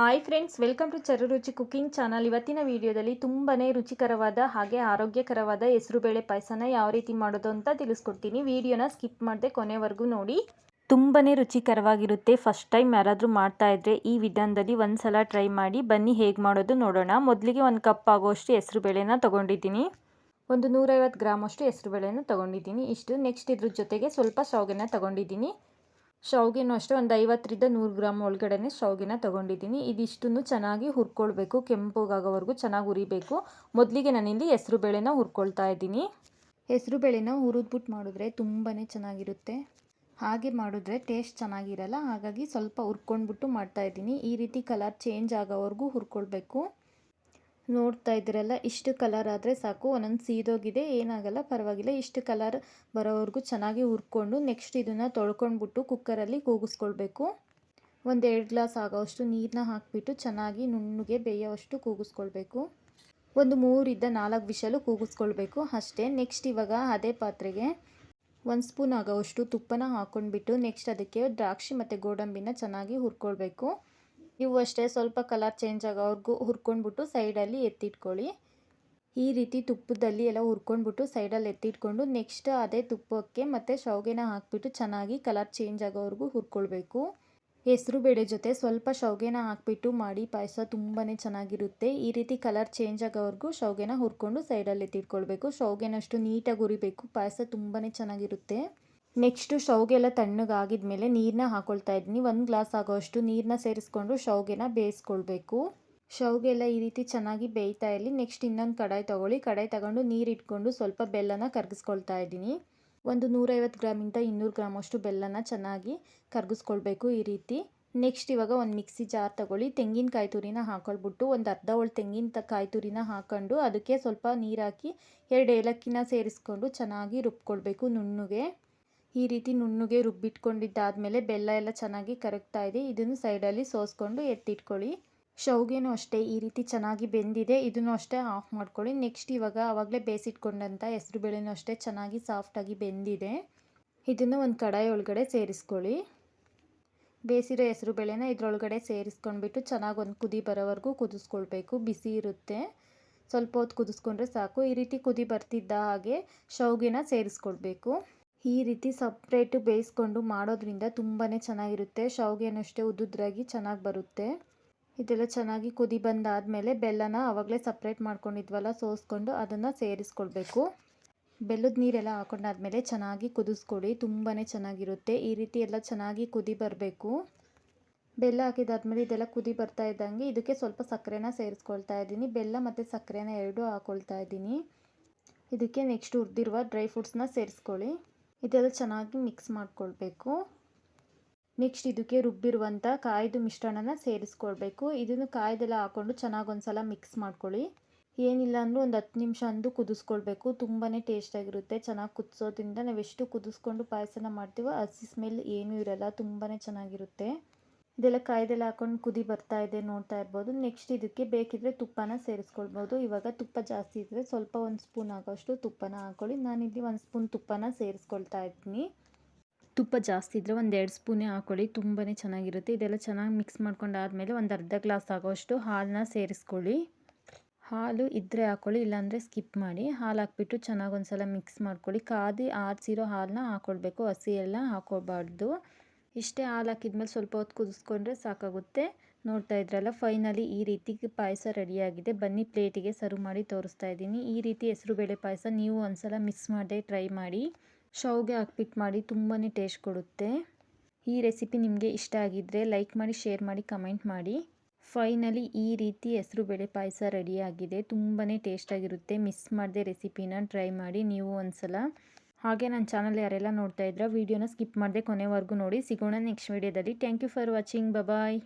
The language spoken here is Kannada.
Hi friends, welcome to Charuruchi cooking channel. ಇವತ್ತಿನ ವಿಡಿಯೋದಲ್ಲಿ ತುಂಬಾ ರುಚಿಕರವಾದ ಹಾಗೆ ಆರೋಗ್ಯಕರವಾದ ಹೆಸರುಬೇಳೆ ಪಾಯಸನ ಯಾವ ರೀತಿ ಮಾಡೋದು ಅಂತ ತಿಳಿಸ್ಕೊಡ್ತೀನಿ. ವಿಡಿಯೋನ ಸ್ಕಿಪ್ ಮಾಡದೆ ಕೊನೆವರೆಗೂ ನೋಡಿ. ತುಂಬಾ ರುಚಿಕರವಾಗಿರುತ್ತೆ. ಫಸ್ಟ್ ಟೈಮ್ ಯಾರಾದರೂ ಮಾಡ್ತಾ ಇದ್ರೆ ಈ ವಿಧಾನದಲ್ಲಿ ಒಂದ್ಸಲ ಟ್ರೈ ಮಾಡಿ. ಬನ್ನಿ ಹೇಗೆ ಮಾಡೋದು ನೋಡೋಣ. ಮೊದಲಿಗೆ 1 ಕಪ್ ಆಗೋಷ್ಟು ಹೆಸರುಬೇಳೆನ ತೊಗೊಂಡಿದ್ದೀನಿ. ಒಂದು 150 ಗ್ರಾಮ್ ಅಷ್ಟು ಹೆಸರುಬೇಳೆನ ತೊಗೊಂಡಿದ್ದೀನಿ. ಇಷ್ಟು. ನೆಕ್ಸ್ಟ್ ಇದ್ರ ಜೊತೆಗೆ ಸ್ವಲ್ಪ ಶಾವಿಗೆನ ತೊಗೊಂಡಿದ್ದೀನಿ. ಶಾವಿಗೆನೂ ಅಷ್ಟೇ ಒಂದು 50ರಿಂದ 100 ಗ್ರಾಮ್ ಒಳಗಡೆ ಶಾವಿಗೆನ ತೊಗೊಂಡಿದ್ದೀನಿ. ಇದಿಷ್ಟನ್ನು ಚೆನ್ನಾಗಿ ಹುರ್ಕೊಳ್ಬೇಕು. ಕೆಂಪಗಾಗೋವರೆಗೂ ಚೆನ್ನಾಗಿ ಹುರಿಬೇಕು. ಮೊದಲಿಗೆ ನಾನಿಲ್ಲಿ ಹೆಸರುಬೇಳೆನ ಹುರ್ಕೊಳ್ತಾ ಇದ್ದೀನಿ. ಹೆಸರುಬೇಳೆನ ಹುರಿದ್ಬಿಟ್ಟು ಮಾಡಿದ್ರೆ ತುಂಬಾ ಚೆನ್ನಾಗಿರುತ್ತೆ. ಹಾಗೆ ಮಾಡಿದ್ರೆ ಟೇಸ್ಟ್ ಚೆನ್ನಾಗಿರಲ್ಲ. ಹಾಗಾಗಿ ಸ್ವಲ್ಪ ಹುರ್ಕೊಂಡ್ಬಿಟ್ಟು ಮಾಡ್ತಾ ಇದ್ದೀನಿ. ಈ ರೀತಿ ಕಲರ್ ಚೇಂಜ್ ಆಗೋವರೆಗೂ ಹುರ್ಕೊಳ್ಬೇಕು. ನೋಡ್ತಾ ಇದ್ದೀರಲ್ಲ, ಇಷ್ಟು ಕಲರ್ ಆದರೆ ಸಾಕು. ಒಂದೊಂದು ಸೀದೋಗಿದೆ, ಏನಾಗಲ್ಲ, ಪರವಾಗಿಲ್ಲ. ಇಷ್ಟು ಕಲರ್ ಬರೋವರೆಗೂ ಚೆನ್ನಾಗಿ ಹುರ್ಕೊಂಡು ನೆಕ್ಸ್ಟ್ ಇದನ್ನು ತೊಳ್ಕೊಂಡ್ಬಿಟ್ಟು ಕುಕ್ಕರಲ್ಲಿ ಕೂಗಿಸ್ಕೊಳ್ಬೇಕು. 1-2 ಗ್ಲಾಸ್ ಆಗೋವಷ್ಟು ನೀರನ್ನ ಹಾಕಿಬಿಟ್ಟು ಚೆನ್ನಾಗಿ ನುಣ್ಣಗೆ ಬೇಯೋವಷ್ಟು ಕೂಗಿಸ್ಕೊಳ್ಬೇಕು. ಒಂದು 3ರಿಂದ 4 ವಿಷಲು ಕೂಗಿಸ್ಕೊಳ್ಬೇಕು ಅಷ್ಟೇ. ನೆಕ್ಸ್ಟ್ ಇವಾಗ ಅದೇ ಪಾತ್ರೆಗೆ 1 ಸ್ಪೂನ್ ಆಗೋವಷ್ಟು ತುಪ್ಪನ ಹಾಕ್ಕೊಂಡ್ಬಿಟ್ಟು ನೆಕ್ಸ್ಟ್ ಅದಕ್ಕೆ ದ್ರಾಕ್ಷಿ ಮತ್ತು ಗೋಡಂಬಿನ ಚೆನ್ನಾಗಿ ಹುರ್ಕೊಳ್ಬೇಕು. ಇವು ಅಷ್ಟೇ ಸ್ವಲ್ಪ ಕಲರ್ ಚೇಂಜ್ ಆಗೋವರೆಗೂ ಹುರ್ಕೊಂಡ್ಬಿಟ್ಟು ಸೈಡಲ್ಲಿ ಎತ್ತಿಟ್ಕೊಳ್ಳಿ. ಈ ರೀತಿ ತುಪ್ಪದಲ್ಲಿ ಎಲ್ಲ ಹುರ್ಕೊಂಡ್ಬಿಟ್ಟು ಸೈಡಲ್ಲಿ ಎತ್ತಿಟ್ಕೊಂಡು ನೆಕ್ಸ್ಟ್ ಅದೇ ತುಪ್ಪಕ್ಕೆ ಮತ್ತು ಶಾವಿಗೆನ ಹಾಕಿಬಿಟ್ಟು ಚೆನ್ನಾಗಿ ಕಲರ್ ಚೇಂಜ್ ಆಗೋವರೆಗೂ ಹುರ್ಕೊಳ್ಬೇಕು. ಹೆಸರುಬೇಳೆ ಜೊತೆ ಸ್ವಲ್ಪ ಶಾವಿಗೆನ ಹಾಕಿಬಿಟ್ಟು ಮಾಡಿ ಪಾಯಸ ತುಂಬಾ ಚೆನ್ನಾಗಿರುತ್ತೆ. ಈ ರೀತಿ ಕಲರ್ ಚೇಂಜ್ ಆಗೋವರೆಗೂ ಶಾವಿಗೆನ ಹುರ್ಕೊಂಡು ಸೈಡಲ್ಲಿ ಎತ್ತಿಟ್ಕೊಳ್ಬೇಕು. ಶಾವಿಗೆನಷ್ಟು ನೀಟಾಗಿ ಹುರಿಬೇಕು. ಪಾಯಸ ತುಂಬಾ ಚೆನ್ನಾಗಿರುತ್ತೆ. ನೆಕ್ಸ್ಟು ಶಾವಿಗೆ ಎಲ್ಲ ತಣ್ಣಗಾಗಿದ್ಮೇಲೆ ನೀರನ್ನ ಹಾಕ್ಕೊಳ್ತಾ ಇದ್ದೀನಿ. 1 ಗ್ಲಾಸ್ ಆಗೋವಷ್ಟು ನೀರನ್ನ ಸೇರಿಸ್ಕೊಂಡು ಶಾವಿಗೆನ ಬೇಯಿಸ್ಕೊಳ್ಬೇಕು. ಶಾವಿಗೆ ಎಲ್ಲ ಈ ರೀತಿ ಚೆನ್ನಾಗಿ ಬೇಯ್ತಾ ಇರಲಿ. ನೆಕ್ಸ್ಟ್ ಇನ್ನೊಂದು ಕಡಾಯಿ ತೊಗೊಳ್ಳಿ. ಕಡಾಯಿ ತಗೊಂಡು ನೀರು ಇಟ್ಕೊಂಡು ಸ್ವಲ್ಪ ಬೆಲ್ಲನ ಕರಗಿಸ್ಕೊಳ್ತಾ ಇದ್ದೀನಿ. ಒಂದು 150 ಗ್ರಾಮಿಂದ 200 ಗ್ರಾಮ್ ಅಷ್ಟು ಬೆಲ್ಲನ ಚೆನ್ನಾಗಿ ಕರಗಿಸ್ಕೊಳ್ಬೇಕು ಈ ರೀತಿ. ನೆಕ್ಸ್ಟ್ ಇವಾಗ ಒಂದು ಮಿಕ್ಸಿ ಜಾರ್ ತೊಗೊಳ್ಳಿ. ತೆಂಗಿನಕಾಯಿ ತುರಿನ ಹಾಕೊಳ್ಬಿಟ್ಟು ಒಂದು ಅರ್ಧ ಹೋಳು ತೆಂಗಿನಕಾಯಿ ತುರಿನ ಹಾಕ್ಕೊಂಡು ಅದಕ್ಕೆ ಸ್ವಲ್ಪ ನೀರು ಹಾಕಿ 2 ಏಲಕ್ಕಿನ ಸೇರಿಸ್ಕೊಂಡು ಚೆನ್ನಾಗಿ ರುಬ್ಕೊಳ್ಬೇಕು ನುಣ್ಣಗೆ. ಈ ರೀತಿ ನುಣ್ಣಗೆ ರುಬ್ಬಿಟ್ಕೊಂಡಿದ್ದಾದಮೇಲೆ ಬೆಲ್ಲ ಎಲ್ಲ ಚೆನ್ನಾಗಿ ಕರಗ್ತಾ ಇದೆ. ಇದನ್ನು ಸೈಡಲ್ಲಿ ಸೋಸ್ಕೊಂಡು ಎತ್ತಿಟ್ಕೊಳ್ಳಿ. ಶಾವಿಗೆನೂ ಅಷ್ಟೇ ಈ ರೀತಿ ಚೆನ್ನಾಗಿ ಬೆಂದಿದೆ. ಇದನ್ನು ಅಷ್ಟೇ ಆಫ್ ಮಾಡ್ಕೊಳ್ಳಿ. ನೆಕ್ಸ್ಟ್ ಇವಾಗ ಆವಾಗಲೇ ಬೇಯಿಸಿಟ್ಕೊಂಡಂಥ ಹೆಸರುಬೇಳೆನೂ ಅಷ್ಟೇ ಚೆನ್ನಾಗಿ ಸಾಫ್ಟಾಗಿ ಬೆಂದಿದೆ. ಇದನ್ನು ಒಂದು ಕಡಾಯಿ ಒಳಗಡೆ ಸೇರಿಸ್ಕೊಳ್ಳಿ. ಬೇಯಿಸಿರೋ ಹೆಸರುಬೇಳೆನ ಇದರೊಳಗಡೆ ಸೇರಿಸ್ಕೊಂಡ್ಬಿಟ್ಟು ಚೆನ್ನಾಗಿ ಒಂದು ಕುದಿ ಬರೋವರೆಗೂ ಕುದಿಸ್ಕೊಳ್ಬೇಕು. ಬಿಸಿ ಇರುತ್ತೆ, ಸ್ವಲ್ಪ ಹೊತ್ತು ಕುದಿಸ್ಕೊಂಡ್ರೆ ಸಾಕು. ಈ ರೀತಿ ಕುದಿ ಬರ್ತಿದ್ದ ಹಾಗೆ ಶಾವಿಗೆನ ಸೇರಿಸ್ಕೊಳ್ಬೇಕು. ಈ ರೀತಿ ಸಪ್ರೇಟು ಬೇಯಿಸ್ಕೊಂಡು ಮಾಡೋದ್ರಿಂದ ತುಂಬಾ ಚೆನ್ನಾಗಿರುತ್ತೆ. ಶಾವಿಗೆನೂ ಅಷ್ಟೇ ಉದ್ದುದ್ರಾಗಿ ಚೆನ್ನಾಗಿ ಬರುತ್ತೆ. ಇದೆಲ್ಲ ಚೆನ್ನಾಗಿ ಕುದಿ ಬಂದಾದಮೇಲೆ ಬೆಲ್ಲನ ಆವಾಗಲೇ ಸಪ್ರೇಟ್ ಮಾಡ್ಕೊಂಡಿದ್ವಲ್ಲ ಸೋಸ್ಕೊಂಡು ಅದನ್ನು ಸೇರಿಸ್ಕೊಳ್ಬೇಕು. ಬೆಲ್ಲದ ನೀರೆಲ್ಲ ಹಾಕೊಂಡಾದ್ಮೇಲೆ ಚೆನ್ನಾಗಿ ಕುದಿಸ್ಕೊಡಿ. ತುಂಬಾ ಚೆನ್ನಾಗಿರುತ್ತೆ. ಈ ರೀತಿ ಎಲ್ಲ ಚೆನ್ನಾಗಿ ಕುದಿ ಬರಬೇಕು. ಬೆಲ್ಲ ಹಾಕಿದಾದ್ಮೇಲೆ ಇದೆಲ್ಲ ಕುದಿ ಬರ್ತಾ ಇದ್ದಂಗೆ ಇದಕ್ಕೆ ಸ್ವಲ್ಪ ಸಕ್ಕರೆನ ಸೇರಿಸ್ಕೊಳ್ತಾ ಇದ್ದೀನಿ. ಬೆಲ್ಲ ಮತ್ತು ಸಕ್ಕರೆನ ಎರಡೂ ಹಾಕ್ಕೊಳ್ತಾ ಇದ್ದೀನಿ. ಇದಕ್ಕೆ ನೆಕ್ಸ್ಟ್ ಹುರಿದಿರುವ ಡ್ರೈ ಫ್ರೂಟ್ಸ್ನ ಸೇರಿಸ್ಕೊಳ್ಳಿ. ಇದೆಲ್ಲ ಚೆನ್ನಾಗಿ ಮಿಕ್ಸ್ ಮಾಡ್ಕೊಳ್ಬೇಕು. ನೆಕ್ಸ್ಟ್ ಇದಕ್ಕೆ ರುಬ್ಬಿರುವಂಥ ಕಾಯ್ದು ಮಿಶ್ರಣನ ಸೇರಿಸ್ಕೊಳ್ಬೇಕು. ಇದನ್ನು ಕಾಯ್ದೆಲ್ಲ ಹಾಕ್ಕೊಂಡು ಚೆನ್ನಾಗಿ ಒಂದ್ಸಲ ಮಿಕ್ಸ್ ಮಾಡ್ಕೊಳ್ಳಿ. ಏನಿಲ್ಲ ಅಂದರೂ ಒಂದು 10 ನಿಮಿಷ ಅಂದು ಕುದಿಸ್ಕೊಳ್ಬೇಕು. ತುಂಬಾ ಟೇಸ್ಟಾಗಿರುತ್ತೆ. ಚೆನ್ನಾಗಿ ಕುದಿಸೋದ್ರಿಂದ ನಾವೆಷ್ಟು ಕುದಿಸ್ಕೊಂಡು ಪಾಯಸನ ಮಾಡ್ತೀವೋ ಹಸಿ ಸ್ಮೆಲ್ ಏನೂ ಇರಲ್ಲ. ತುಂಬಾ ಚೆನ್ನಾಗಿರುತ್ತೆ. ಇದೆಲ್ಲ ಕಾಯ್ದೆಲ್ಲ ಹಾಕ್ಕೊಂಡು ಕುದಿ ಬರ್ತಾ ಇದೆ, ನೋಡ್ತಾ ಇರ್ಬೋದು. ನೆಕ್ಸ್ಟ್ ಇದಕ್ಕೆ ಬೇಕಿದ್ರೆ ತುಪ್ಪನ ಸೇರಿಸ್ಕೊಳ್ಬೋದು. ಇವಾಗ ತುಪ್ಪ ಜಾಸ್ತಿ ಇದ್ದರೆ ಸ್ವಲ್ಪ 1 ಸ್ಪೂನ್ ಆಗೋಷ್ಟು ತುಪ್ಪನ ಹಾಕ್ಕೊಳ್ಳಿ. ನಾನಿಲ್ಲಿ 1 ಸ್ಪೂನ್ ತುಪ್ಪನ ಸೇರಿಸ್ಕೊಳ್ತಾ ಇದ್ದೀನಿ. ತುಪ್ಪ ಜಾಸ್ತಿ ಇದ್ದರೆ 1-2 ಸ್ಪೂನೇ ಹಾಕ್ಕೊಳ್ಳಿ. ತುಂಬಾ ಚೆನ್ನಾಗಿರುತ್ತೆ. ಇದೆಲ್ಲ ಚೆನ್ನಾಗಿ ಮಿಕ್ಸ್ ಮಾಡ್ಕೊಂಡಾದ್ಮೇಲೆ ಒಂದು ಅರ್ಧ ಗ್ಲಾಸ್ ಆಗೋಷ್ಟು ಹಾಲನ್ನ ಸೇರಿಸ್ಕೊಳ್ಳಿ. ಹಾಲು ಇದ್ದರೆ ಹಾಕ್ಕೊಳ್ಳಿ, ಇಲ್ಲಾಂದರೆ ಸ್ಕಿಪ್ ಮಾಡಿ. ಹಾಲು ಹಾಕ್ಬಿಟ್ಟು ಚೆನ್ನಾಗಿ ಒಂದ್ಸಲ ಮಿಕ್ಸ್ ಮಾಡ್ಕೊಳ್ಳಿ. ಕಾದಿ ಆರಿಸಿರೋ ಹಾಲನ್ನ ಹಾಕ್ಕೊಳ್ಬೇಕು, ಹಸಿ ಎಲ್ಲ ಹಾಕ್ಕೊಳ್ಬಾರ್ದು. ಇಷ್ಟೇ. ಹಾಲು ಹಾಕಿದ್ಮೇಲೆ ಸ್ವಲ್ಪ ಹೊತ್ತು ಕುದಿಸ್ಕೊಂಡ್ರೆ ಸಾಕಾಗುತ್ತೆ. ನೋಡ್ತಾ ಇದ್ರಲ್ಲ, ಫೈನಲಿ ಈ ರೀತಿ ಪಾಯಸ ರೆಡಿಯಾಗಿದೆ. ಬನ್ನಿ ಪ್ಲೇಟಿಗೆ ಸರ್ವ್ ಮಾಡಿ ತೋರಿಸ್ತಾ ಇದ್ದೀನಿ. ಈ ರೀತಿ ಹೆಸರುಬೇಳೆ ಪಾಯಸ ನೀವು ಒಂದ್ಸಲ ಮಿಸ್ ಮಾಡದೆ ಟ್ರೈ ಮಾಡಿ. ಶಾವಿಗೆ ಹಾಕ್ಬಿಟ್ಟು ಮಾಡಿ, ತುಂಬಾ ಟೇಸ್ಟ್ ಕೊಡುತ್ತೆ. ಈ ರೆಸಿಪಿ ನಿಮಗೆ ಇಷ್ಟ ಆಗಿದ್ದರೆ ಲೈಕ್ ಮಾಡಿ, ಶೇರ್ ಮಾಡಿ, ಕಮೆಂಟ್ ಮಾಡಿ. ಫೈನಲಿ ಈ ರೀತಿ ಹೆಸರುಬೇಳೆ ಪಾಯಸ ರೆಡಿಯಾಗಿದೆ. ತುಂಬಾ ಟೇಸ್ಟಾಗಿರುತ್ತೆ. ಮಿಸ್ ಮಾಡದೆ ರೆಸಿಪಿನ ಟ್ರೈ ಮಾಡಿ ನೀವು ಒಂದ್ಸಲ. ಹಾಗೆ ನನ್ನ ಚಾನಲ್ ಯಾರೆಲ್ಲ ನೋಡ್ತಾ ಇದ್ದೀರಾ ವಿಡಿಯೋನ ಸ್ಕಿಪ್ ಮಾಡದೆ ಕೊನೆವರೆಗೂ ನೋಡಿ. ಸಿಗೋಣ ನೆಕ್ಸ್ಟ್ ವಿಡಿಯೋದಲ್ಲಿ. Thank you for watching. Bye.